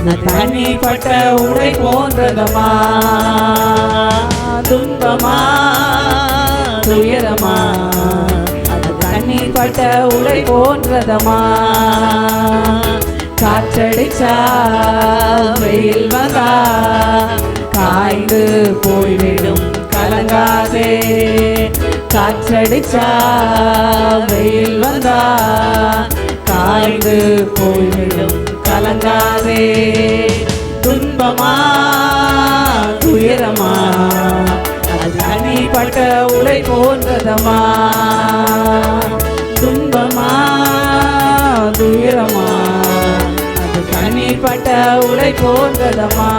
தனிப்பட்ட உடை போன்றதமா, துன்பமா துயரமா, அது தனிப்பட்ட உடை போன்றதமா. காற்றடிச்சா வெயில் வந்தா காய்ந்து போய்விடும் கலங்காதே. காற்றடிச்சா வெயில் வந்தா காய்ந்து போய்விடும் கலங்காதே. துன்பமா துயரமா, அது தனிப்பட்ட உடை போன்றதமா. துன்பமா துயரமா, அது தனிப்பட்ட உடை போன்றதமா.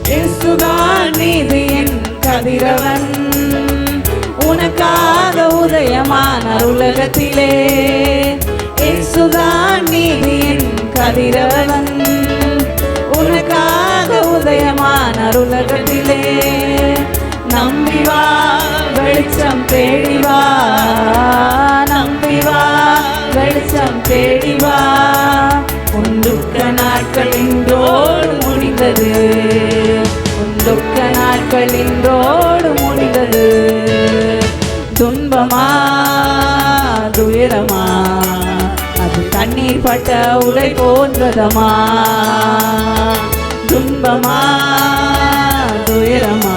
இயேசுதான் நீதியின் கதிரவன், உனக்காக உதயமான உலகத்திலே. இயேசுதான் நீதியின் கதிரவன், உனக்காக உதயமான உலகத்திலே. நம்பி வா வெளிச்சம் தேடி வா, நம்பி வா வெளிச்சம் தேடி வா. உன் துக்க நாட்கள் இன்றோடு முடிந்தது, உன் துக்க நாட்கள் இன்றோடு முடிந்தது. துன்பமா துயரமா, அது தண்ணீர் பட்ட உடை போன்றதமா. துன்பமா துயரமா,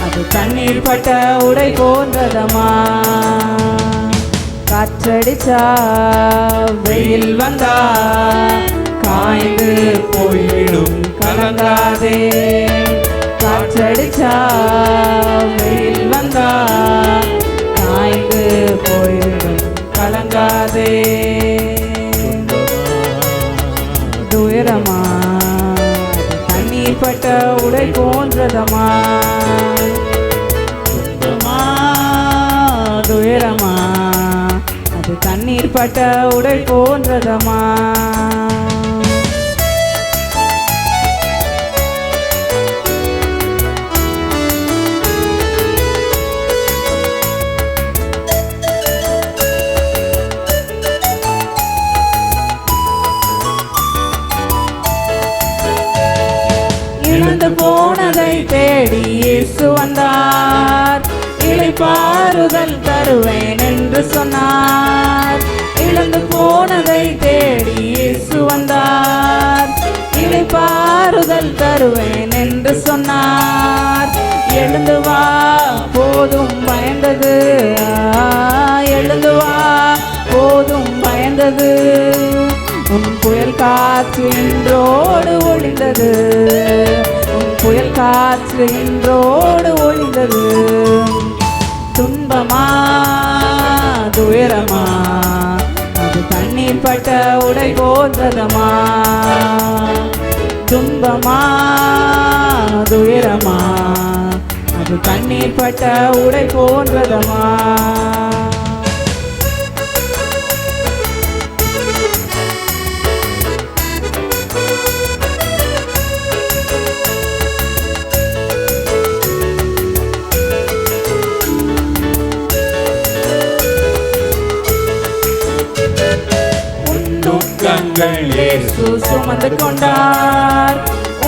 அது தண்ணீர் பட்ட உடை போன்றதமா. காற்றடிச்சா வெயில் வந்தா காய்ந்து போய்விடும் கலங்காதே. காற்றடிச்சா வெயில் வந்தா காய்ந்து போய்விடும் கலங்காதே. துயரமா, தண்ணீர் பட்ட உடை போன்றதமா. துன்பமா துயரமா, அது தண்ணீர் பட்ட உடை போன்றதமா. இழந்து போனதை தேடி இயேசு வந்தார், இளைப்பாறுதல் தருவேன் என்று சொன்னார். இழந்து போனதை தேடி இயேசு வந்தார், இளைப்பாறுதல் தருவேன் என்று சொன்னார். எழுந்து வா போதும் பயந்தது, எழுந்து வா போதும் பயந்தது. உன் புயல் காற்று இன்றோடு ஒளிந்தது, உன் புயல் காற்று இன்றோடு ஒளிந்தது. துன்பமா துயரமா, அது தண்ணீர் பட்ட உடை போன்றதமா. துன்பமா துயரமா, அது தண்ணீர் பட்ட உடை போன்றதமா. இயேசு சுமந்து கொண்டார்,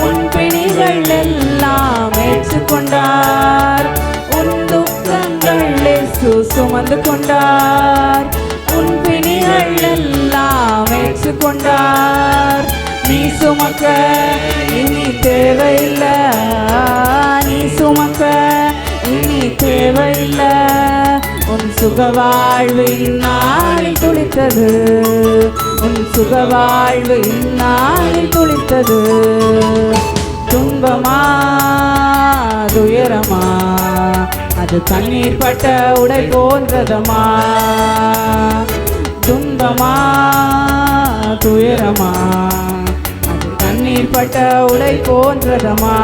உன் பிணிகள் எல்லாம் ஏற்றுக்கொண்டார். உன் துக்கங்கள் இயேசு சுமந்து கொண்டார், உன் பிணிகள் எல்லாம் ஏற்றுக்கொண்டார். நீ சுமக்க இனி தேவையில்லை, நீ சுமக்க இனி தேவையில்லை. உன் சுகவாழ்வு இந்நாளில் துளித்தது, உன் சுகவாழ்வு இந்நாளில் துளித்தது. துன்பமா துயரமா, அது தண்ணீர் பட்ட உடை போன்றதமா. துன்பமா துயரமா, அது தண்ணீர் பட்ட உடை போன்றதமா.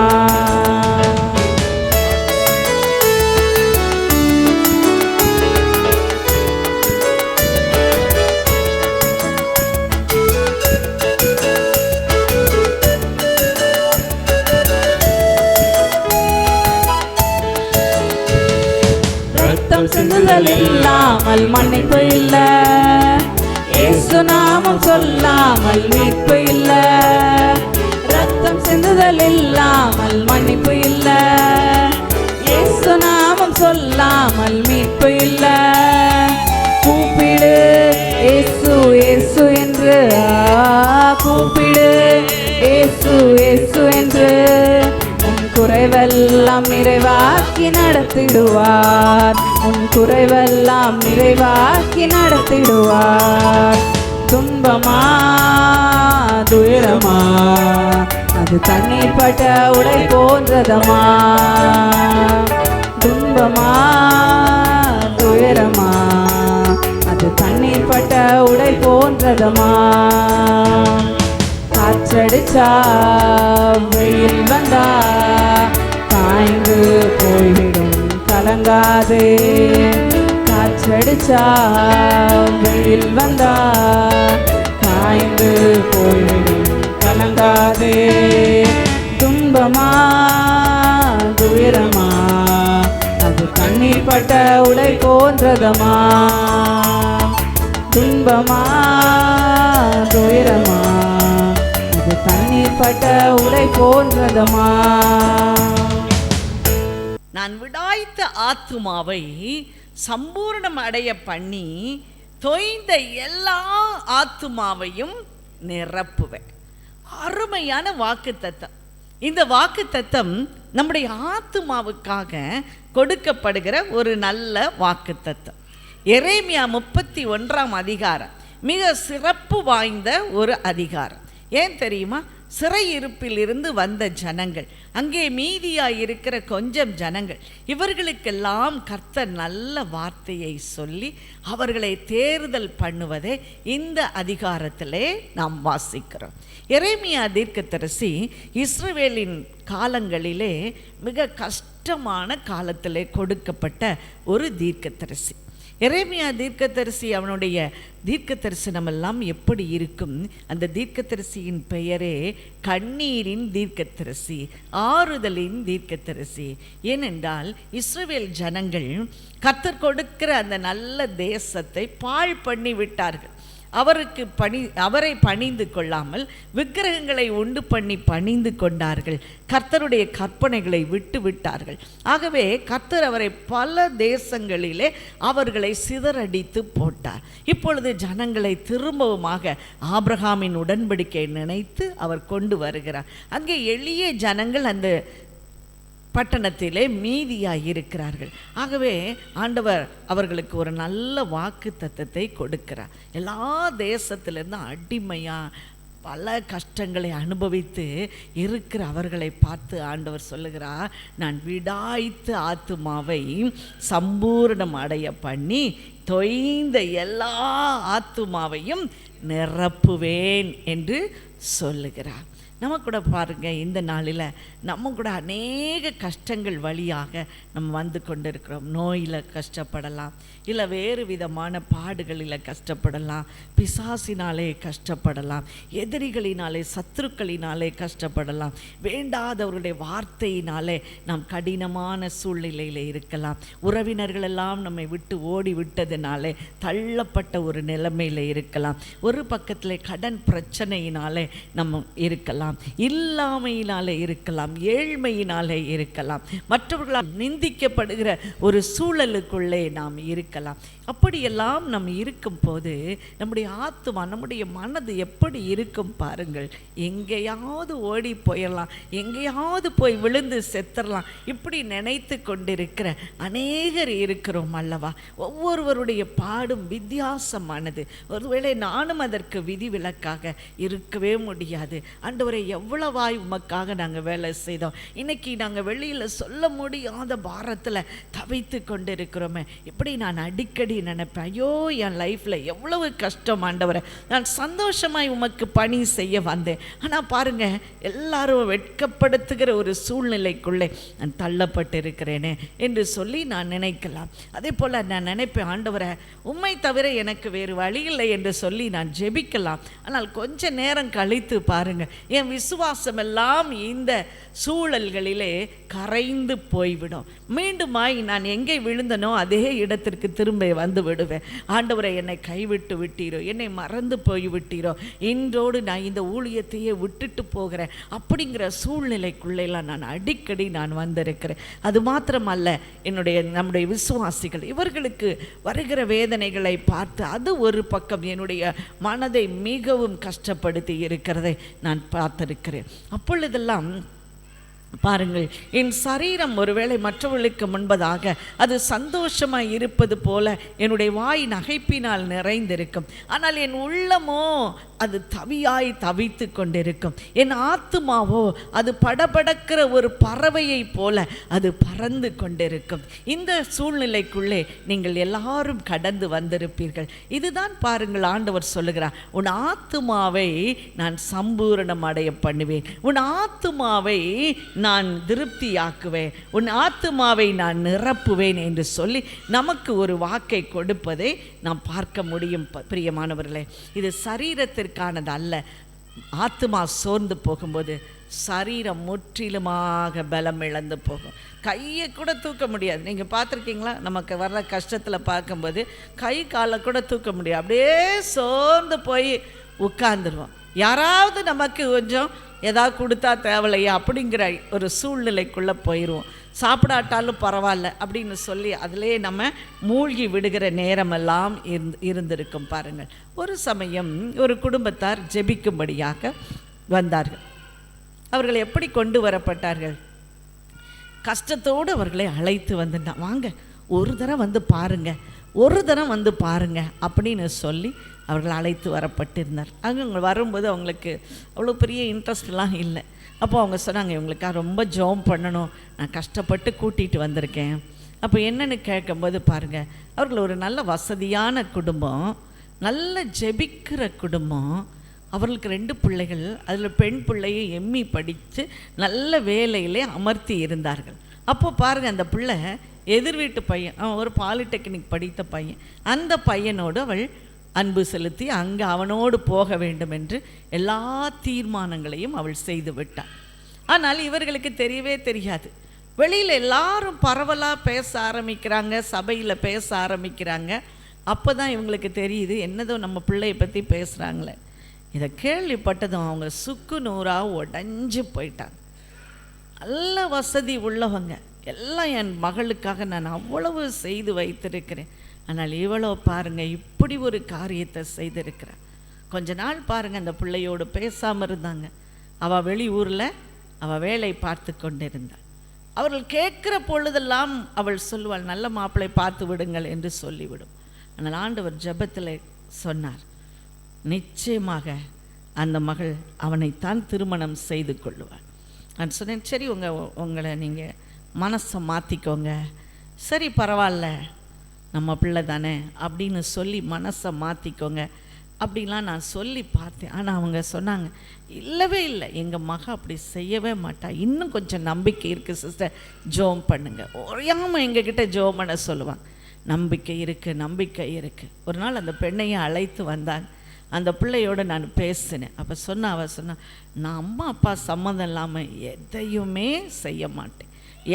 சிந்துதல் இல்லாமல் மன்னிப்பு இல்ல, இயேசு நாமம் நாமம் சொல்லாமல் மீட்பு இல்ல, ரத்தம் சிந்துதல் இல்லாமல் மன்னிப்பு இல்ல, இயேசு நாமம் சொல்லாமல் மீட்பு இல்ல. கூப்பிடு இயேசு இயேசு என்று, கூப்பிடு இயேசு இயேசு என்று, உன் குறைவெல்லாம் நிறைவாக்கி நடத்திடுவார், உன் குறைவெல்லாம் நிறைவாக்கி நடத்திடுவார். துன்பமா துயரமா அது தண்ணீர் பட்ட உடை போன்றதமா, துன்பமா துயரமா அது தண்ணீர் பட்ட உடை போன்றதமா. காற்றடிச்சா வெயில் வந்தா காய்ந்து போய்விடும் கலங்காதே, காற்றடிச்சா வெயில் வந்தா காய்ந்து போய்விடும் கலங்காதே. துன்பமா துயரமா அது கண்ணீர் பட்ட உடை போன்றதமா, துன்பமா துயரமா அது தண்ணீர் பட்ட உடை போன்றதமா. நான் விடாய்த்த ஆத்துமாவை சம்பூர்ணம் அடைய பண்ணி தொய்ந்த எல்லா ஆத்துமாவையும் நிரப்புவேன். அருமையான வாக்கு தத்தம். இந்த வாக்கு தத்தம் நம்முடைய ஆத்துமாவுக்காக கொடுக்கப்படுகிற ஒரு நல்ல வாக்கு தத்தம். எரேமியா 31 அதிகாரம் மிக சிறப்பு வாய்ந்த ஒரு அதிகாரம். ஏன் தெரியுமா? சிறையிருப்பில் இருந்து வந்த ஜனங்கள், அங்கே மீதியாக இருக்கிற கொஞ்சம் ஜனங்கள், இவர்களுக்கெல்லாம் கர்த்தர் நல்ல வார்த்தையை சொல்லி அவர்களை தேர்தல் பண்ணுவதை இந்த அதிகாரத்திலே நாம் வாசிக்கிறோம். எரேமியா தீர்க்கதரிசி இஸ்ரவேலின் காலங்களிலே மிக கஷ்டமான காலத்திலே கொடுக்கப்பட்ட ஒரு தீர்க்கதரிசி. எரேமியா தீர்க்கதரிசி அவனுடைய தீர்க்க தரிசனம் எல்லாம் எப்படி இருக்கும்? அந்த தீர்க்கதரிசியின் பெயரே கண்ணீரின் தீர்க்கதரிசி, ஆறுதலின் தீர்க்கதரிசி. ஏனென்றால் இஸ்ரவேல் ஜனங்கள் கர்த்தர் கொடுக்கிற அந்த நல்ல தேசத்தை பாழ் பண்ணி விட்டார்கள். அவரை பணிந்து கொள்ளாமல் விக்கிரகங்களை உண்டு பண்ணி பணிந்து கொண்டார்கள். கர்த்தருடைய கற்பனைகளை விட்டு விட்டார்கள். ஆகவே கர்த்தர் அவரை பல தேசங்களிலே அவர்களை சிதறடித்து போட்டார். இப்பொழுது ஜனங்களை திரும்பவுமாக ஆபிரகாமின் உடன்படிக்கை நினைத்து அவர் கொண்டு வருகிறார். அங்கே எளிய ஜனங்கள் அந்த பட்டணத்திலே மீதியாக இருக்கிறார்கள். ஆகவே ஆண்டவர் அவர்களுக்கு ஒரு நல்ல வாக்கு தத்தத்தை கொடுக்கிறார். எல்லா தேசத்திலிருந்து அடிமையாக பல கஷ்டங்களை அனுபவித்து இருக்கிற அவர்களை பார்த்து ஆண்டவர் சொல்லுகிறார், நான் விடாய்த்து ஆத்துமாவை சம்பூர்ணம் அடைய பண்ணி தொய்ந்த எல்லா ஆத்துமாவையும் நிரப்புவேன் என்று சொல்லுகிறார். நம்ம கூட பாருங்கள், இந்த நாளில் நம்ம கூட அநேக கஷ்டங்கள் வழியாக நம்ம வந்து கொண்டு இருக்கிறோம். நோயில் கஷ்டப்படலாம், இல்லை வேறு விதமான பாடுகளில் கஷ்டப்படலாம், பிசாசினாலே கஷ்டப்படலாம், எதிரிகளினாலே சத்துருக்களினாலே கஷ்டப்படலாம், வேண்டாதவருடைய வார்த்தையினாலே நாம் கடினமான சூழ்நிலையில் இருக்கலாம், உறவினர்களெல்லாம் நம்மை விட்டு ஓடி விட்டதுனாலே தள்ளப்பட்ட ஒரு நிலைமையில் இருக்கலாம், ஒரு பக்கத்தில் கடன் பிரச்சனையினாலே நம்ம இருக்கலாம், இல்லாமையினாலே இருக்கலாம், ஏழ்மையினாலே இருக்கலாம், மற்றவர்களால் நிந்திக்கப்படுகிற ஒரு சூழலுக்குள்ளே நாம் இருக்கலாம். அப்படியெல்லாம் நாம் இருக்கும் போது நம்முடைய ஆத்துமா, நம்முடைய மனது எப்படி இருக்கும் பாருங்கள். எங்கேயாவது ஓடி போயிடலாம், எங்கேயாவது போய் விழுந்து செத்துடலாம், இப்படி நினைத்து கொண்டிருக்கிற அநேகர் இருக்கிறோம் அல்லவா? ஒவ்வொருவருடைய பாடும் வித்தியாசமானது. ஒருவேளை நானும் அதற்கு விதிவிலக்காக இருக்கவே முடியாது. ஆண்டவரே, எவ்வளவாய் உமக்காக நாங்கள் வேலை செய்தோம், இன்னைக்கு நாங்கள் வெளியில் சொல்ல முடியாத பாரத்தில் தவித்து கொண்டிருக்கிறோமே, இப்படி நான் அடிக்கடி நினைப்பேன். ஐயோ, என் லைஃப்பில் எவ்வளவு கஷ்டம் ஆண்டவரே, நான் சந்தோஷமாய் உமக்கு பணி செய்ய வந்தேன், ஆனால் பாருங்க எல்லாரும் வெட்கப்படுத்துகிற ஒரு சூழ்நிலைக்குள்ளே நான் தள்ளப்பட்டு இருக்கிறேனே என்று சொல்லி நான் நினைக்கலாம். அதே போல் நான் நினைப்பேன், ஆண்டவரே உம்மை தவிர எனக்கு வேறு வழி இல்லை என்று சொல்லி நான் ஜெபிக்கலாம். ஆனால் கொஞ்ச நேரம் கழித்து பாருங்க, என் விசுவாசம் எல்லாம் இந்த சூழல்களிலே கரைந்து போய்விடும். மீண்டுமாய் நான் எங்கே விழுந்தனோ அதே இடத்திற்கு திரும்ப வந்து விடுவேன். ஆண்டவரை, என்னை கைவிட்டு விட்டீரோ, என்னை மறந்து போய் விட்டீரோ, இன்றோடு நான் இந்த ஊழியத்தையே விட்டுட்டு போகிறேன் அப்படிங்கிற சூழ்நிலைக்குள்ளெல்லாம் நான் அடிக்கடி நான் வந்திருக்கிறேன். அது மாத்திரமல்ல, நம்முடைய விசுவாசிகள் இவர்களுக்கு வருகிற வேதனைகளை பார்த்து அது ஒரு பக்கம் என்னுடைய மனதை மிகவும் கஷ்டப்படுத்தி இருக்கிறதை நான் பார்த்திருக்கிறேன். அப்பொழுதெல்லாம் பாருங்கள், என் சரீரம் ஒருவேளை மற்றவர்களுக்கு முன்பதாக அது சந்தோஷமாய் இருப்பது போல என்னுடைய வாய் நகைப்பினால் நிறைந்திருக்கும். ஆனால் என் உள்ளமோ அது தவியாய் தவித்து கொண்டிருக்கும். என் ஆத்துமாவோ அது படபடக்கிற ஒரு பறவையை போல அது பறந்து கொண்டிருக்கும். இந்த சூழ்நிலைக்குள்ளே நீங்கள் எல்லாரும் கடந்து வந்திருப்பீர்கள். இதுதான் பாருங்கள், ஆண்டவர் சொல்லுகிறார், உன் ஆத்துமாவை நான் சம்பூரணம் அடைய பண்ணுவேன், உன் ஆத்துமாவை நான் திருப்தியாக்குவேன், உன் ஆத்துமாவை நான் நிரப்புவேன் என்று சொல்லி நமக்கு ஒரு வாக்கை கொடுப்பதை நாம் பார்க்க முடியும். பிரியமானவர்களே, இது சரீரத்திற்கானது அல்ல. ஆத்துமா சோர்ந்து போகும்போது சரீரம் முற்றிலுமாக பலம் இழந்து போகும். கையை கூட தூக்க முடியாது. நீங்கள் பார்த்துருக்கீங்களா? நமக்கு வர்ற கஷ்டத்தில் பார்க்கும்போது கை காலை கூட தூக்க முடியாது. அப்படியே சோர்ந்து போய் உட்கார்ந்துருவோம். யாராவது நமக்கு கொஞ்சம் ஏதாவது கொடுத்தா தேவலையா அப்படிங்கிற ஒரு சூழ்நிலைக்குள்ளே போயிடுவோம். சாப்பிடாட்டாலும் பரவாயில்ல அப்படின்னு சொல்லி அதிலே நம்ம மூழ்கி விடுகிற நேரமெல்லாம் இருந்திருக்கும். பாருங்கள், ஒரு சமயம் ஒரு குடும்பத்தார் ஜெபிக்கும்படியாக வந்தார்கள். அவர்கள் எப்படி கொண்டு வரப்பட்டார்கள்? கஷ்டத்தோடு அவர்களை அழைத்து வந்துட்டான். வாங்க, ஒரு தரம் வந்து பாருங்க, ஒரு தரம் வந்து பாருங்க அப்படின்னு சொல்லி அவர்கள் அழைத்து வரப்பட்டிருந்தார். அவங்க வரும்போது அவங்களுக்கு அவ்வளோ பெரிய இன்ட்ரெஸ்ட்லாம் இல்லை. அப்போ அவங்க சொன்னாங்க, இவங்களுக்காக ரொம்ப ஜெபம் பண்ணணும், நான் கஷ்டப்பட்டு கூட்டிகிட்டு வந்திருக்கேன். அப்போ என்னென்னு கேட்கும்போது பாருங்கள், அவர்கள் ஒரு நல்ல வசதியான குடும்பம், நல்ல ஜெபிக்கிற குடும்பம். அவர்களுக்கு 2 பிள்ளைகள், அதில் பெண் பிள்ளையை எம்மி படித்து நல்ல வேலையிலே அமர்த்தி இருந்தார்கள். அப்போ பாருங்கள், அந்த பிள்ளை எதிர் வீட்டு பையன், அவன் ஒரு பாலிடெக்னிக் படித்த பையன். அந்த பையனோடு அவள் அன்பு செலுத்தி அங்கே அவனோடு போக வேண்டும் என்று எல்லா தீர்மானங்களையும் அவள் செய்து விட்டாள். ஆனால் இவர்களுக்கு தெரியவே தெரியாது. வெளியில் எல்லாரும் பரவலாக பேச ஆரம்பிக்கிறாங்க, சபையில் பேச ஆரம்பிக்கிறாங்க. அப்போ தான் இவங்களுக்கு தெரியுது, என்னதோ நம்ம பிள்ளையை பற்றி பேசுகிறாங்களே. இதை கேள்விப்பட்டதும் அவங்க சுக்கு நூறாக உடஞ்சி போயிட்டாங்க. நல்ல வசதி உள்ளவங்க, எல்லாம் என் மகளுக்காக நான் அவ்வளவு செய்து வைத்திருக்கிறேன், ஆனால் இவ்வளோ பாருங்கள் இப்படி ஒரு காரியத்தை செய்திருக்கிறார். கொஞ்ச நாள் பாருங்கள், அந்த பிள்ளையோடு பேசாமல் இருந்தாங்க. அவள் வெளியூரில் அவள் வேலை பார்த்து கொண்டிருந்தாள். அவர்கள் கேட்குற பொழுதெல்லாம் அவள் சொல்லுவாள், நல்ல மாப்பிள்ளை பார்த்து விடுங்கள் என்று சொல்லிவிடும். ஆனால் ஆண்டவர் ஜெபத்தில் சொன்னார், நிச்சயமாக அந்த மகள் அவனைத்தான் திருமணம் செய்து கொள்ளுவாள். நான் சொன்னேன், சரி உங்களை நீங்கள் மனசை மாற்றிக்கோங்க, சரி பரவாயில்ல நம்ம பிள்ளை தானே அப்படின்னு சொல்லி மனசை மாற்றிக்கோங்க அப்படின்லாம் நான் சொல்லி பார்த்தேன். ஆனால் அவங்க சொன்னாங்க, இல்லவே இல்லை, எங்கள் மக அப்படி செய்யவே மாட்டா, இன்னும் கொஞ்சம் நம்பிக்கை இருக்குது சிஸ்டர், ஜெபம் பண்ணுங்க. ஒரையாமல் எங்ககிட்ட ஜெபம் பண்ண சொல்லுவாங்க. நம்பிக்கை இருக்குது, நம்பிக்கை இருக்குது. ஒரு நாள் அந்த பெண்ணையும் அழைத்து வந்தாங்க. அந்த பிள்ளையோடு நான் பேசினேன். அப்போ அவள் சொன்னா, நான் அம்மா அப்பா சம்மதம் இல்லாமல் எதையுமே செய்ய மாட்டேன்,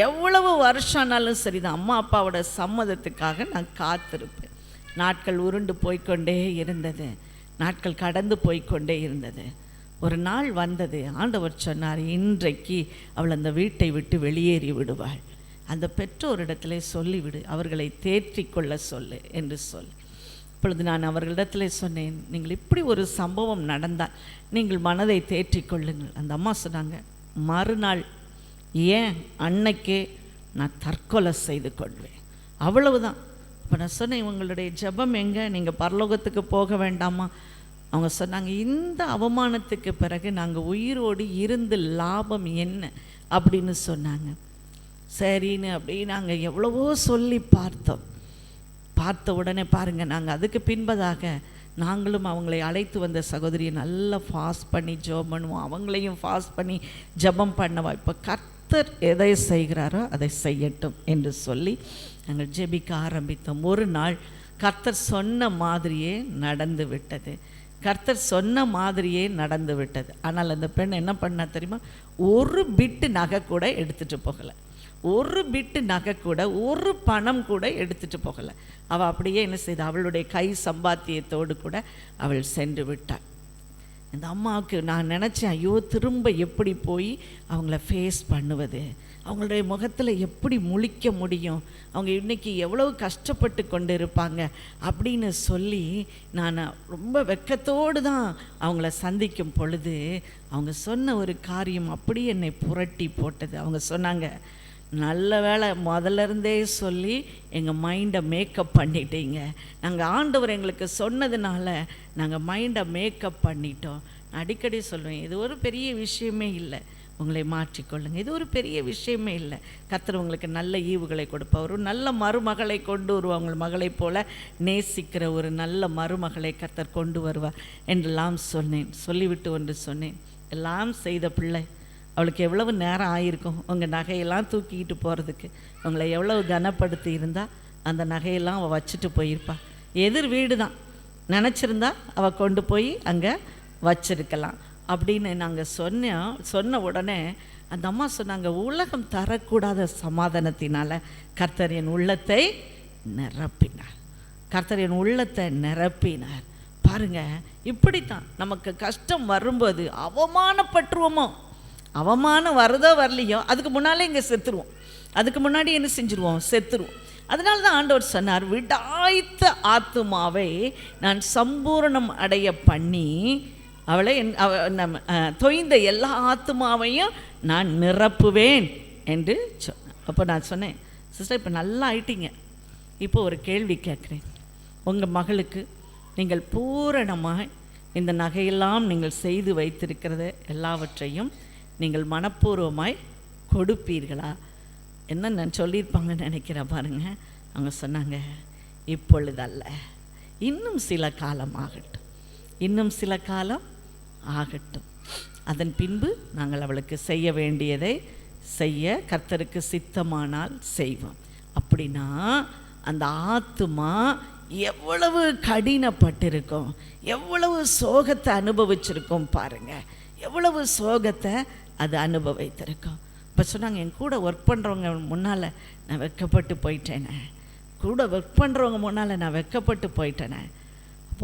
எவ்வளவு வருஷம் ஆனாலும் சரி தான், அம்மா அப்பாவோட சம்மதத்துக்காக நான் காத்திருப்பேன். நாட்கள் உருண்டு போய்கொண்டே இருந்தது, நாட்கள் கடந்து போய்கொண்டே இருந்தது. ஒரு நாள் வந்தது, ஆண்டவர் சொன்னார், இன்றைக்கு அவள் அந்த வீட்டை விட்டு வெளியேறி விடுவாள், அந்த பெற்றோரிடத்திலே சொல்லிவிடு, அவர்களை தேற்றிக்கொள்ள சொல்லு என்று சொல்லி. இப்பொழுது நான் அவர்களிடத்தில் சொன்னேன், நீங்கள் இப்படி ஒரு சம்பவம் நடந்தால் நீங்கள் மனதை தேற்றிக்கொள்ளுங்கள். அந்த அம்மா சொன்னாங்க, மறுநாள் ஏன் அன்னைக்கே நான் தற்கொலை செய்து கொள்வேன், அவ்வளவுதான். இப்போ நான் சொன்னேன், இவங்களுடைய ஜெபம் எங்கே, நீங்கள் பரலோகத்துக்கு போக வேண்டாமா? அவங்க சொன்னாங்க, இந்த அவமானத்துக்கு பிறகு நாங்கள் உயிரோடு இருந்து லாபம் என்ன அப்படின்னு சொன்னாங்க. சரின்னு அப்படி நாங்கள் எவ்வளவோ சொல்லி பார்த்த உடனே பாருங்கள், நாங்கள் அதுக்கு பின்பதாக நாங்களும் அவங்களை அழைத்து வந்த சகோதரியை நல்லா ஃபாஸ்ட் பண்ணி ஜெபம் பண்ணுவோம், அவங்களையும் ஃபாஸ்ட் பண்ணி ஜெபம் பண்ணவா. இப்போ கர்த்தர் எதை செய்கிறாரோ அதை செய்யட்டும் என்று சொல்லி நாங்கள் ஜெபிக்க ஆரம்பித்தோம். ஒரு நாள் கர்த்தர் சொன்ன மாதிரியே நடந்து விட்டது, கர்த்தர் சொன்ன மாதிரியே நடந்து விட்டது. ஆனால் அந்த பெண் என்ன பண்ணா தெரியுமா, ஒரு பிட்டு நகை கூட எடுத்துகிட்டு போகலை, ஒரு பிட்டு நகை கூட, ஒரு பணம் கூட எடுத்துகிட்டு போகலை. அவள் அப்படியே என்ன செய்தா, அவளுடைய கை சம்பாத்தியத்தோடு கூட அவள் சென்று விட்டாள். இந்த அம்மாவுக்கு நான் நினச்சேன், ஐயோ திரும்ப எப்படி போய் அவங்கள ஃபேஸ் பண்ணுவது, அவங்களுடைய முகத்தில் எப்படி முழிக்க முடியும், அவங்க இன்றைக்கி எவ்வளவு கஷ்டப்பட்டு கொண்டு இருப்பாங்க அப்படின்னு சொல்லி நான் ரொம்ப வெட்கத்தோடு தான் அவங்கள சந்திக்கும் பொழுது அவங்க சொன்ன ஒரு காரியம் அப்படி என்னை புரட்டி போட்டது. அவங்க சொன்னாங்க, நல்ல வேளை முதல்ல இருந்தே சொல்லி எங்கள் மைண்டை மேக்கப் பண்ணிட்டீங்க. நாங்கள் ஆண்டவர் எங்களுக்கு சொன்னதுனால நாங்கள் மைண்டை மேக்கப் பண்ணிட்டோம். நான் அடிக்கடி சொல்லுவேன், இது ஒரு பெரிய விஷயமே இல்லை, உங்களை மாற்றிக்கொள்ளுங்கள், இது ஒரு பெரிய விஷயமே இல்லை. கர்த்தர் உங்களுக்கு நல்ல ஈவுகளை கொடுப்பார், ஒரு நல்ல மருமகளை கொண்டு வருவார், உங்கள் மகளைப் போல நேசிக்கிற ஒரு நல்ல மருமகளை கர்த்தர் கொண்டு வருவார் என்றெல்லாம் சொன்னேன். சொல்லிவிட்டு ஒன்று சொன்னேன், எல்லாம் செய்த பிள்ளை, அவளுக்கு எவ்வளவு நேரம் ஆகியிருக்கும் உங்கள் நகையெல்லாம் தூக்கிக்கிட்டு போகிறதுக்கு. அவங்கள எவ்வளவு கனப்படுத்தி இருந்தால் அந்த நகையெல்லாம் அவள் வச்சுட்டு போயிருப்பாள். எதிர் வீடு தான், நினச்சிருந்தா அவள் கொண்டு போய் அங்கே வச்சிருக்கலாம் அப்படின்னு நாங்கள் சொன்ன உடனே அந்த அம்மா சொன்னாங்க, உலகம் தரக்கூடாத சமாதானத்தினால கர்த்தர் என் உள்ளத்தை நிரப்பினார், கர்த்தர் என் உள்ளத்தை நிரப்பினார். பாருங்கள், இப்படித்தான் நமக்கு கஷ்டம் வரும்போது அவமானப்பட்டுருவோமோ, அவமானம் வருதோ வரலையோ அதுக்கு முன்னாலே இங்கே செத்துருவோம், அதுக்கு முன்னாடி என்ன செஞ்சுருவோம், செத்துருவோம். அதனால தான் ஆண்டவர் சொன்னார், விடாய்த்த ஆத்துமாவை நான் சம்பூரணம் அடைய பண்ணி அவளை தொய்ந்த எல்லா ஆத்துமாவையும் நான் நிரப்புவேன் என்று சொன்னேன். அப்போ நான் சொன்னேன், சிஸ்டர் இப்போ நல்லா ஆயிட்டீங்க, இப்போ ஒரு கேள்வி கேட்குறேன். உங்கள் மகளுக்கு நீங்கள் பூரணமாக இந்த நகையெல்லாம் நீங்கள் செய்து வைத்திருக்கிறத எல்லாவற்றையும் நீங்கள் மனப்பூர்வமாய் கொடுப்பீர்களா? என்ன நான் சொல்லியிருப்பாங்கன்னு நினைக்கிறேன். பாருங்கள், அவங்க சொன்னாங்க, இப்பொழுதல்ல, இன்னும் சில காலம் ஆகட்டும், இன்னும் சில காலம் ஆகட்டும், அதன் பின்பு நாங்கள் அவளுக்கு செய்ய வேண்டியதை செய்ய கர்த்தருக்கு சித்தமானால் செய்வோம். அப்படின்னா அந்த ஆத்துமா எவ்வளவு கடினப்பட்டிருக்கும், எவ்வளவு சோகத்தை அனுபவிச்சிருக்கோம் பாருங்கள், எவ்வளவு சோகத்தை அது அனுபவித்திருக்கோம். இப்போ சொன்னாங்க, என் கூட ஒர்க் பண்ணுறவங்க முன்னால் நான் வெட்கப்பட்டு போயிட்டேனே, கூட ஒர்க் பண்ணுறவங்க முன்னால் நான் வெட்கப்பட்டு போயிட்டேனே.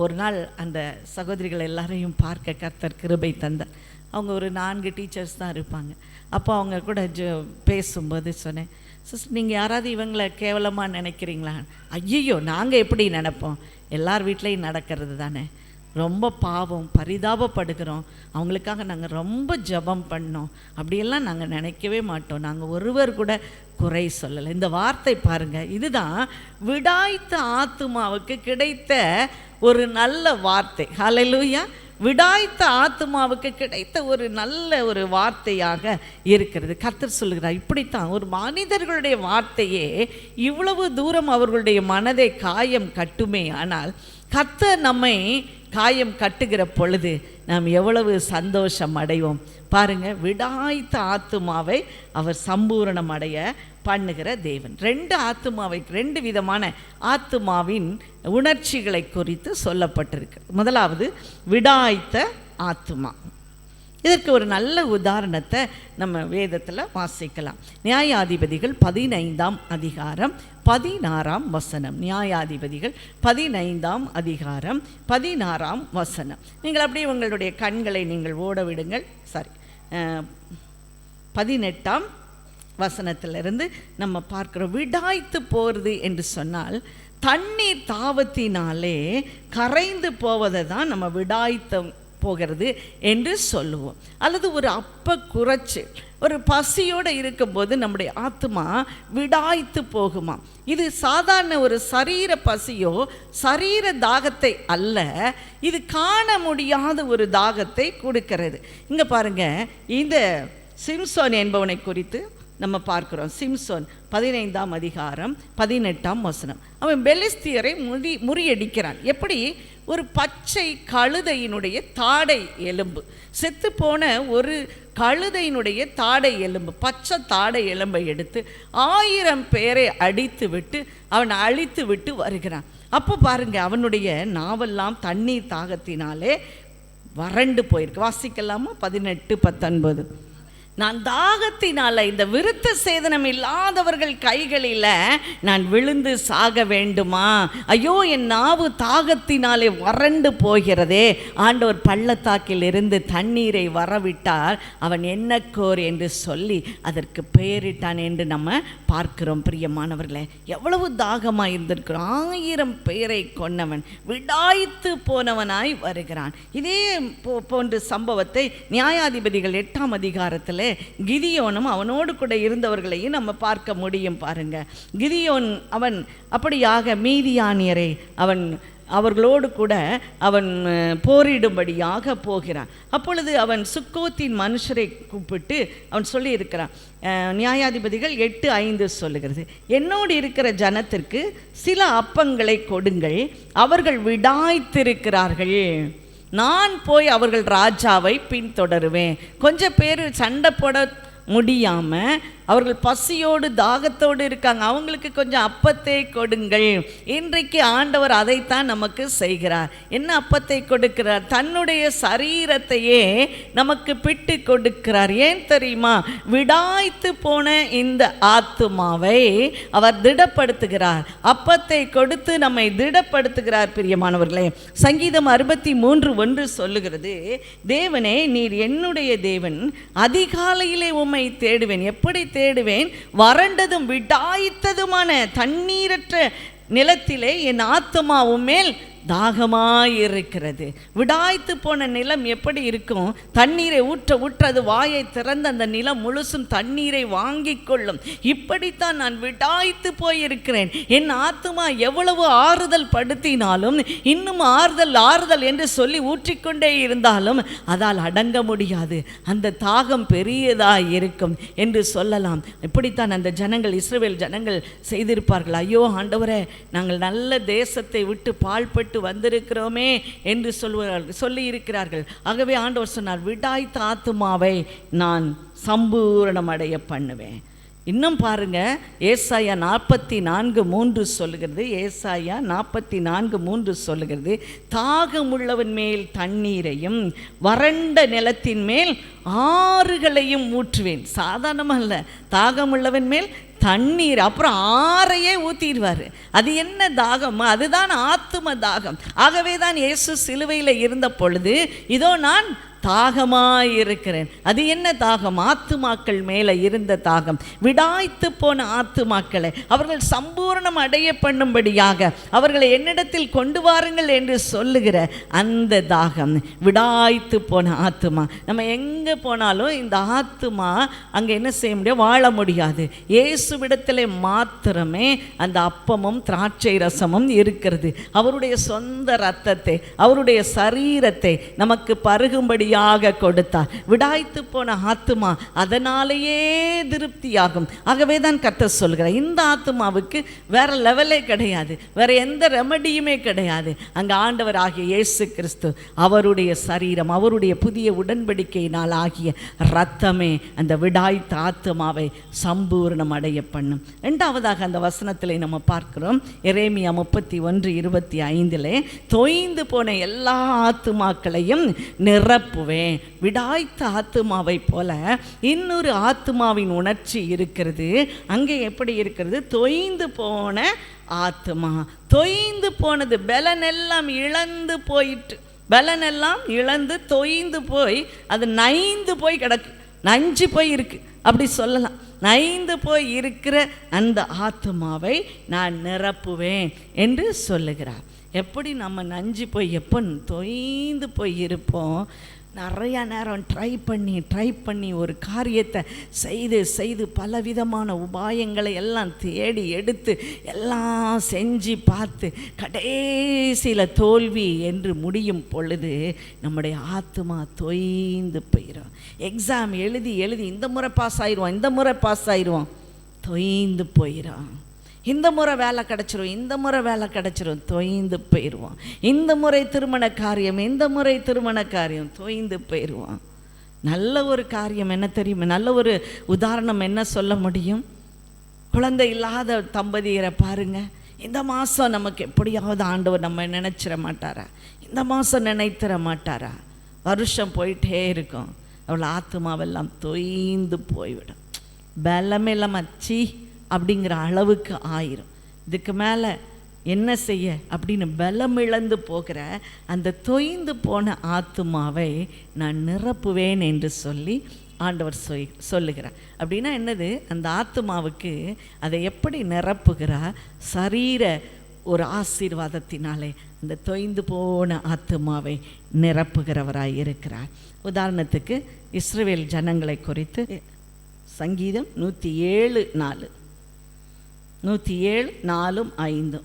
ஒரு நாள் அந்த சகோதரிகள் எல்லாரையும் பார்க்க கர்த்தர் கிருபை தந்தார். அவங்க ஒரு 4 டீச்சர்ஸ் தான் இருப்பாங்க. அப்போ அவங்க கூட பேசும்போது சொன்னேன், சிஸ்டர் நீங்கள் யாராவது இவங்களை கேவலமாக நினைக்கிறீங்களா? ஐயோ, நாங்கள் எப்படி நினைப்போம், எல்லார் வீட்லேயும் நடக்கிறது தானே, ரொம்ப பாவம், பரிதாபப்படுகிறோம், அவங்களுக்காக நாங்கள் ரொம்ப ஜெபம் பண்ணோம், அப்படியெல்லாம் நாங்கள் நினைக்கவே மாட்டோம், நாங்கள் ஒருவர் கூட குறை சொல்லலை. இந்த வார்த்தை பாருங்கள், இதுதான் விடாய்த்த ஆத்துமாவுக்கு கிடைத்த ஒரு நல்ல வார்த்தை. ஹல்லேலூயா! விடாய்த்த ஆத்துமாவுக்கு கிடைத்த ஒரு நல்ல ஒரு வார்த்தையாக இருக்கிறது. கர்த்தர் சொல்லுகிறார், இப்படித்தான் ஒரு மனிதர்களுடைய வார்த்தையே இவ்வளவு தூரம் அவர்களுடைய மனதை காயம் கட்டுமே, ஆனால் கர்த்தர் நம்மை காயம் கட்டுகிற பொழுது நாம் எவ்வளவு சந்தோஷம் அடைவோம் பாருங்கள். விடாய்த்த ஆத்துமாவை அவர் சம்பூரணம் அடைய பண்ணுகிற தேவன். 2 ஆத்துமாவை, 2 விதமான ஆத்துமாவின் உணர்ச்சிகளை குறித்து சொல்லப்பட்டிருக்கு. முதலாவது விடாய்த்த ஆத்துமா. இதற்கு ஒரு நல்ல உதாரணத்தை நம்ம வேதத்தில் வாசிக்கலாம். நியாயாதிபதிகள் 15ஆம் அதிகாரம் 16ஆம் வசனம். நியாயாதிபதிகள் 15ஆம் அதிகாரம் 16ஆம் வசனம். நீங்கள் அப்படியே உங்களுடைய கண்களை நீங்கள் ஓட விடுங்கள். 18ஆம் வசனத்திலிருந்து நம்ம பார்க்கிறோம். விடாய்த்து போகிறது என்று சொன்னால் தண்ணீர் தாவத்தினாலே கரைந்து போவதை தான் நம்ம விடாய்த்து போகிறது என்று சொல்லுவோம். அல்லது ஒரு அப்ப குறைச்சி ஒரு பசியோடு இருக்கும்போது நம்முடைய ஆத்மா விடாய்த்து போகுமா. இது சாதாரண ஒரு சரீர பசியோ சரீர தாகத்தை அல்ல, இது காண முடியாத ஒரு தாகத்தை கொடுக்கிறது. இங்கே பாருங்க, இந்த சிம்சோன் என்பவனை குறித்து நம்ம பார்க்கிறோம். சிம்சோன் 15ஆம் அதிகாரம் 18ஆம் வசனம். அவன் பெலிஸ்தியரை முறியடிக்கிறான். எப்படி? ஒரு பச்சை கழுதையினுடைய தாடை எலும்பு, செத்து போன ஒரு கழுதையினுடைய தாடை எலும்பு, பச்சை தாடை எலும்பை எடுத்து 1000 பேரை அடித்து விட்டு அவன் அழித்து விட்டு வருகிறான். அப்போ பாருங்க, அவனுடைய நாவெல்லாம் தண்ணீர் தாகத்தினாலே வறண்டு போயிருக்கு. வாசிக்கலாமா? 18-19. நான் தாகத்தினால இந்த விருத்த சேதனம் இல்லாதவர்கள் கைகளில் நான் விழுந்து சாக வேண்டுமா? ஐயோ, என் நாவு தாகத்தினாலே வறண்டு போகிறதே. ஆண்டவர் பள்ளத்தாக்கில் இருந்து தண்ணீரை வரவிட்டார், அவன் என்னக்கோர் என்று சொல்லி அதற்கு பெயரிட்டான் என்று நம்ம பார்க்கிறோம். பிரியமானவர்களே, எவ்வளவு தாகமாக இருந்திருக்கிறோம். 1000 பேரை கொன்னவன் விடாய்த்து போனவனாய் வருகிறான். இதே போன்ற சம்பவத்தை நியாயாதிபதிகள் 8ஆம் அதிகாரத்தில் கிதியோனும் அவனோடு கூட இருந்தவர்களையும் நம்ம பார்க்க முடியும். பாருங்க, கிதியோன் அவன் அப்படியாக மீதியானியரை அவர்களோடு கூட அவன் போரிடும்படியாக போகிறான். அப்பொழுது அவன் சுக்கோத்தின் மனுஷரை கூப்பிட்டு அவன் சொல்லியிருக்கிறான். நியாயாதிபதிகள் 8:5 சொல்லுகிறது, என்னோடு இருக்கிற ஜனத்திற்கு சில அப்பங்களை கொடுங்கள், அவர்கள் விடாய்த்திருக்கிறார்கள், நான் போய் அவர்கள் ராஜாவை பின்தொடருவேன். கொஞ்சம் பேர் சண்டை போட முடியாமல் அவர்கள் பசியோடு தாகத்தோடு இருக்காங்க, அவங்களுக்கு கொஞ்சம் அப்பத்தை கொடுங்கள். இன்றைக்கு ஆண்டவர் அதைத்தான் நமக்கு செய்கிறார். என்ன அப்பத்தை கொடுக்கிறார்? தன்னுடைய சரீரத்தையே நமக்கு பிட்டு கொடுக்கிறார். ஏன் தெரியுமா? விடாய்த்து போன இந்த ஆத்துமாவை அவர் திடப்படுத்துகிறார். அப்பத்தை கொடுத்து நம்மை திடப்படுத்துகிறார். பிரியமானவர்களே, சங்கீதம் 63:1 சொல்லுகிறது, தேவனே, நீர் என்னுடைய தேவன், அதிகாலையிலே உம்மை தேடுவேன். எப்படி தேடுவேன்? வறண்டதும் விடாய்த்ததுமான தண்ணீரற்ற நிலத்திலே என் ஆத்துமாவும் மேல் தாகமாயிருக்கிறது. விடாய்த்து போன நிலம் எப்படி இருக்கும்? தண்ணீரை ஊற்ற ஊற்ற அது வாயை திறந்து அந்த நிலம் முழுசும் தண்ணீரை வாங்கி கொள்ளும். இப்படித்தான் நான் விடாய்த்து போயிருக்கிறேன். என் ஆத்துமா எவ்வளவு ஆறுதல் படுத்தினாலும், இன்னும் ஆறுதல் என்று சொல்லி ஊற்றிக்கொண்டே இருந்தாலும் அதால் அடங்க முடியாது. அந்த தாகம் பெரியதாக இருக்கும் என்று சொல்லலாம். இப்படித்தான் அந்த ஜனங்கள், இஸ்ரவேல் ஜனங்கள் செய்திருப்பார்கள். ஐயோ ஆண்டவரே, நாங்கள் நல்ல தேசத்தை விட்டு பாழ்பட்டு வந்திருக்கிறோமே என்று சொல்லி இருக்கிறார்கள். ஆகவே ஆண்டவர் சொன்னார், விடாய்த்த ஆத்துமாவை நான் சம்பூரணமடைய பண்ணுவேன். இன்னும் பாருங்க, ஏசாயா 44:3 சொல்லுகிறது. ஏசாயா 44:3 சொல்லுகிறது, தாகமுள்ளவன் மேல் தண்ணீரையும் வறண்ட நிலத்தின் மேல் ஆறுகளையும் ஊற்றுவேன். சாதாரணமாக இல்லை, தாகமுள்ளவன் மேல் தண்ணீர், அப்புறம் ஆறையே ஊற்றிடுவார். அது என்ன தாகம்? அதுதான் ஆத்தும தாகம். ஆகவே தான் இயேசு சிலுவையில் இருந்த பொழுது, இதோ நான் தாகமாயிருக்கிறேன். அது என்ன தாகம்? ஆத்துமாக்கள் மேலே இருந்த தாகம். விடாய்த்து போன ஆத்துமாக்களை அவர்கள் சம்பூர்ணம் அடைய பண்ணும்படியாக அவர்களை என்னிடத்தில் கொண்டு வாருங்கள் என்று சொல்லுகிற அந்த தாகம், விடாய்த்து போன ஆத்துமா. நம்ம எங்கே போனாலும் இந்த ஆத்துமா அங்கே என்ன செய்ய முடியும்? வாழ முடியாது. இயேசுவிடத்தில் மாத்திரமே அந்த அப்பமும் திராட்சை ரசமும் இருக்கிறது. அவருடைய சொந்த இரத்தத்தை, அவருடைய சரீரத்தை நமக்கு பருகும்படி கொடுத்தார். விடாய்த்து போன ஆத்துமா அதனாலேயே திருப்தியாகும். ஆகவே தான் கர்த்தர் சொல்கிறார், இந்த ஆத்துமாவுக்கு வேற லெவலே கிடையாது, வேற எந்த ரெமடியுமே கிடையாது. அங்கே ஆண்டவர் ஆகிய இயேசு கிறிஸ்து, அவருடைய சரீரம், அவருடைய புதிய உடன்படிக்கையினால் ஆகிய இரத்தமே அந்த விடாய்த்த ஆத்துமாவை சம்பூர்ணம் அடைய பண்ணும். இரண்டாவதாக அந்த வசனத்திலே நம்ம பார்க்கிறோம், எரேமியா 31:25, தொய்ந்து போன எல்லா ஆத்துமாக்களையும் நிரப்பு. விடாய்த்த ஆத்துமாவை போல இன்னொரு ஆத்துமாவின் உணர்ச்சி இருக்கிறது. அங்கே எப்படி இருக்கிறது? தொய்ந்து போன ஆத்துமா. தொய்ந்து போனது, பலனெல்லாம் இழந்து போயிட்டு, பலனெல்லாம் இழந்து தொய்ந்து போய் அது நைந்து போய் கிடக்கு, நஞ்சு போய் இருக்கு, அப்படி சொல்லலாம். நைந்து போய் இருக்கிற அந்த ஆத்துமாவை நான் நிரப்புவேன் என்று சொல்லுகிறார். எப்படி நம்ம நஞ்சு போய் எப்போ தொய்ந்து போய் இருப்போம்? நிறையா நேரம் ட்ரை பண்ணி ஒரு காரியத்தை செய்து பலவிதமான உபாயங்களை எல்லாம் தேடி எடுத்து எல்லாம் செஞ்சு பார்த்து கடைசியில் தோல்வி என்று முடியும் பொழுது நம்முடைய ஆத்துமா தொய்ந்து போயிடும். எக்ஸாம் எழுதி இந்த முறை பாஸ் ஆயிடுவோம், தொய்ந்து போயிடும். இந்த முறை வேலை கிடச்சிரும், தொய்ந்து போயிடுவோம். இந்த முறை திருமண காரியம் தொய்ந்து போயிடுவோம். நல்ல ஒரு காரியம் என்ன தெரியுமா? நல்ல ஒரு உதாரணம் என்ன சொல்ல முடியும்? குழந்தை இல்லாத தம்பதியரை பாருங்க. இந்த மாதம் நமக்கு எப்படியாவது ஆண்டவர் நம்ம நினைச்சிட மாட்டாரா? இந்த மாதம் நினைத்திட மாட்டாரா? வருஷம் போயிட்டே இருக்கும். அவள் ஆத்துமாவெல்லாம் தொய்ந்து போய்விடும். பலமெல்லாம் சீ அப்படிங்கிற அளவுக்கு ஆயிரும். இதுக்கு மேலே என்ன செய்ய அப்படின்னு பலம் இழந்து போகிற அந்த தொய்ந்து போன ஆத்துமாவை நான் நிரப்புவேன் என்று சொல்லி ஆண்டவர் சொல்லுகிறார். அப்படின்னா என்னது? அந்த ஆத்துமாவுக்கு அதை எப்படி நிரப்புகிறார்? சரீர ஒரு ஆசீர்வாதத்தினாலே அந்த தொய்ந்து போன ஆத்துமாவை நிரப்புகிறவராய் இருக்கிறார். உதாரணத்துக்கு இஸ்ரவேல் ஜனங்களை குறித்து சங்கீதம் 107:4, 107:4-5.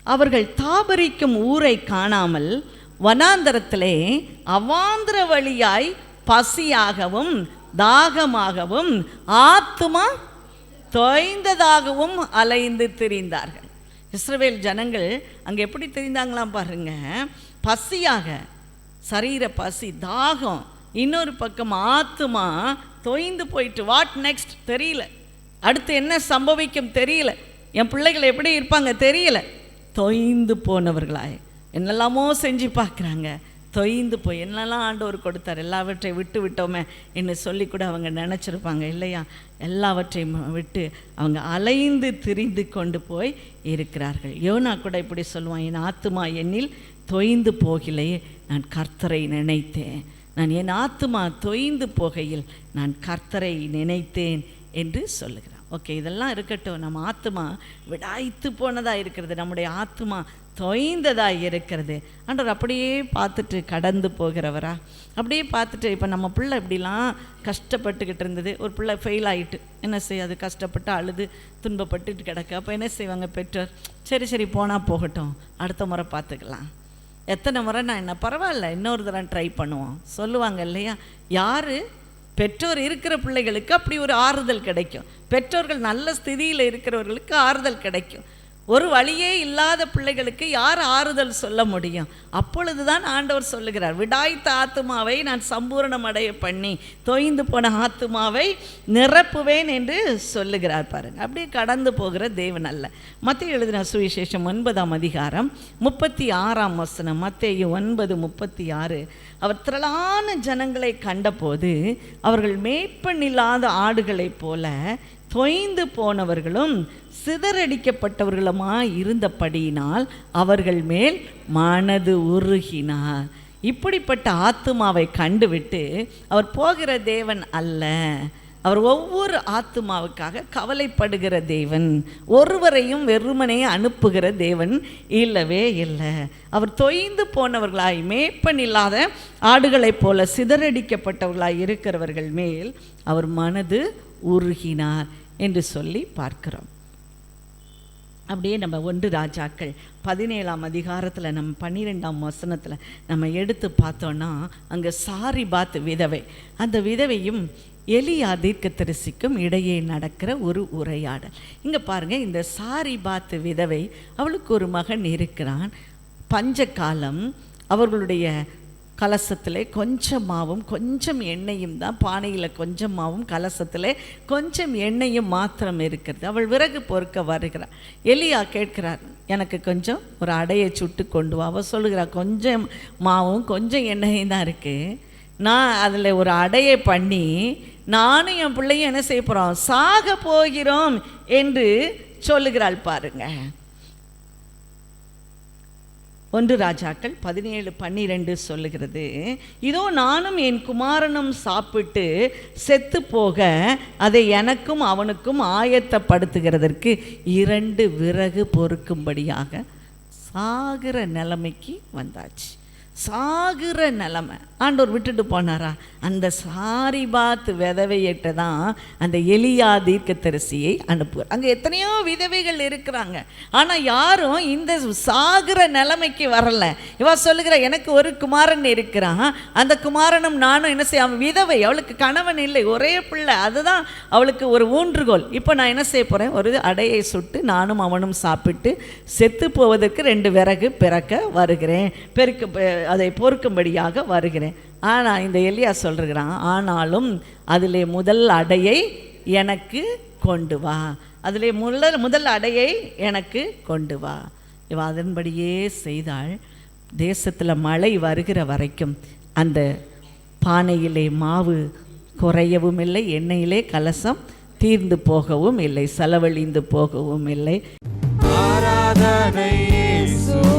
அவர்கள் தாபரிக்கும் ஊரை காணாமல் வனாந்தரத்திலே அவாந்திர வழியாய் பசியாகவும் தாகமாகவும் ஆத்துமா தொய்ந்ததாகவும் அலைந்து திரிந்தார்கள். இஸ்ரவேல் ஜனங்கள் அங்கே எப்படி திரிந்தாங்களாம் பாருங்க. பசியாக, சரீர பசி, தாகம், இன்னொரு பக்கம் ஆத்துமா தொய்ந்து போயிட்டு. வாட் நெக்ஸ்ட் தெரியல, அடுத்து என்ன சம்பவிக்கும் தெரியல, என் பிள்ளைகள் எப்படி இருப்பாங்க தெரியல. தொய்ந்து போனவர்களாய் என்னெல்லாமோ செஞ்சு பார்க்குறாங்க. தொய்ந்து போய் என்னெல்லாம் ஆண்டவர் கொடுத்தார், எல்லாவற்றையும் விட்டு விட்டோமே என்று சொல்லி கூட அவங்க நினச்சிருப்பாங்க இல்லையா? எல்லாவற்றையும் விட்டு அவங்க அலைந்து திரிந்து கொண்டு போய் இருக்கிறார்கள். யோனா கூட இப்படி சொல்லுவான், என் ஆத்துமா என்னில் தொய்ந்து போகலையே, நான் கர்த்தரை நினைத்தேன். நான் என் ஆத்துமா தொய்ந்து போகையில் நான் கர்த்தரை நினைத்தேன் என்று சொல்லுகிறான். ஓகே, இதெல்லாம் இருக்கட்டும். நம்ம ஆத்துமா விடாய்த்து போனதாக இருக்கிறது, நம்முடைய ஆத்துமா தொய்ந்ததாக இருக்கிறது. ஆண்டவர் அப்படியே பார்த்துட்டு கடந்து போகிறவரா? அப்படியே பார்த்துட்டு இப்போ நம்ம பிள்ளை இப்படிலாம் கஷ்டப்பட்டுக்கிட்டு இருந்தது, ஒரு பிள்ளை ஃபெயில் ஆகிட்டு என்ன செய்யாது, கஷ்டப்பட்டு அழுது துன்பப்பட்டுட்டு கிடக்கு. அப்போ என்ன செய்வாங்க பெற்றோர்? சரி போனால் போகட்டும், அடுத்த முறை பார்த்துக்கலாம். எத்தனை முறை நான் என்ன பரவாயில்ல இன்னொரு தடவை ட்ரை பண்ணுவோம் சொல்லுவாங்க இல்லையா? யார்? பெற்றோர் இருக்கிற பிள்ளைகளுக்கு அப்படி ஒரு ஆறுதல் கிடைக்கும். பெற்றோர்கள் நல்ல ஸ்திதியில் இருக்கிறவர்களுக்கு ஆறுதல் கிடைக்கும். ஒரு வழியே இல்லாத பிள்ளைகளுக்கு யார் ஆறுதல் சொல்ல முடியும்? அப்பொழுது தான் ஆண்டவர் சொல்லுகிறார், விடாய்த்த ஆத்துமாவை நான் சம்பூரணம் அடைய பண்ணி தொய்ந்து போன ஆத்துமாவை நிரப்புவேன் என்று சொல்லுகிறார். பாருங்க, அப்படியே கடந்து போகிற தேவன் அல்ல. மத்தேயு எழுதின சுவிசேஷம் 9ஆம் அதிகாரம் 36ஆம் வசனம். மத்தேயு 9:36. அவர் திரளான ஜனங்களை கண்டபோது அவர்கள் மேய்ப்பன் இல்லாத ஆடுகளைப் போல தொய்ந்து போனவர்களும் சிதறடிக்கப்பட்டவர்களுமாய் இருந்தபடியினால் அவர்கள் மேல் மனது உருகினார். இப்படிப்பட்ட ஆத்துமாவை கண்டுவிட்டு அவர் போகிற தேவன் அல்ல. அவர் ஒவ்வொரு ஆத்துமாவுக்காக கவலைப்படுகிற தேவன், ஒருவரையும் வெறுமனே அனுப்புகிற தேவன் இல்லவே இல்லை. அவர் தொய்ந்து போனவர்களாய் மேய்ப்பன் இல்லாத ஆடுகளைப் போல சிதறடிக்கப்பட்டவர்களாய் இருக்கிறவர்கள் மேல் அவர் மனது உருகினார் என்று சொல்லி பார்க்கிறோம். அப்படியே நம்ம 1 ராஜாக்கள் 17ஆம் அதிகாரத்தில் நம்ம 12ஆம் வசனத்தில் நம்ம எடுத்து பார்த்தோன்னா அங்கே சாரிபாத் விதவை, அந்த விதவையும் எலியா தீர்க்கதரிசிக்கும் இடையே நடக்கிற ஒரு உரையாடல். இங்கே பாருங்கள், இந்த சாரிபாத் விதவை, அவளுக்கு ஒரு மகன் இருக்கிறான். பஞ்ச காலம், அவர்களுடைய கலசத்தில் கொஞ்சம் மாவும் கொஞ்சம் எண்ணெயும் தான், பானையில் கொஞ்சம் மாவும் கலசத்தில் கொஞ்சம் எண்ணெயும் மாத்திரம் இருக்கிறது. அவள் விறகு பொறுக்க வருகிறாள். எலியா கேட்கிறார், எனக்கு கொஞ்சம் ஒரு அடையை சுட்டு கொண்டு வா. அவள் சொல்லுகிறார், கொஞ்சம் மாவும் கொஞ்சம் எண்ணெயும் தான் இருக்குது, நான் அதில் ஒரு அடையை பண்ணி நானும் என் பிள்ளையும் என்ன செய்ய போகிறோம், சாக போகிறோம் என்று சொல்லுகிறாள். பாருங்க, 1 ராஜாக்கள் 17:12 சொல்லுகிறது, இதோ நானும் என் குமாரனும் சாப்பிட்டு செத்து போக அதை எனக்கும் அவனுக்கும் ஆயத்தப்படுத்துகிறதற்கு 2 விறகு பொறுக்கும்படியாக சாகிற நிலைமைக்கு வந்தாச்சு. சாகிற நிலைமை. ஆண்டவர் விட்டுட்டு போனாரா? அந்த சாரிபாத் விதவையிட்ட தான் அந்த எலியா தீர்க்கதரிசியை அனுப்புவார். அங்கே எத்தனையோ விதவைகள் இருக்கிறாங்க, ஆனால் யாரும் இந்த சாகிற நிலைமைக்கு வரல. இவ சொல்லுகிற, எனக்கு ஒரு குமாரன் இருக்கிறான், அந்த குமாரனும் நானும் என்ன செய்ய, அவன் விதவை, அவளுக்கு கணவன் இல்லை, ஒரே பிள்ளை, அதுதான் அவளுக்கு ஒரு ஊன்றுகோல். இப்போ நான் என்ன செய்ய போகிறேன், ஒரு அடையை சுட்டு நானும் அவனும் சாப்பிட்டு செத்து போவதற்கு 2 விறகு பிறக்க வருகிறேன், அதை பொறுக்கும்படியாக வருகிறேன். ஆனால் இந்த எலியா சொல்கிறான், ஆனாலும் அதிலே முதல் அடையை எனக்கு கொண்டு வா, அதிலே முதல் அடையை எனக்கு கொண்டு வா. இவ அதன்படியே செய்தாள். தேசத்தில் மழை வருகிற வரைக்கும் அந்த பானையிலே மாவு குறையவும் இல்லை, எண்ணெயிலே கலசம் தீர்ந்து போகவும் இல்லை, செலவழிந்து போகவும் இல்லை. ஆராதனை இயேசுவே.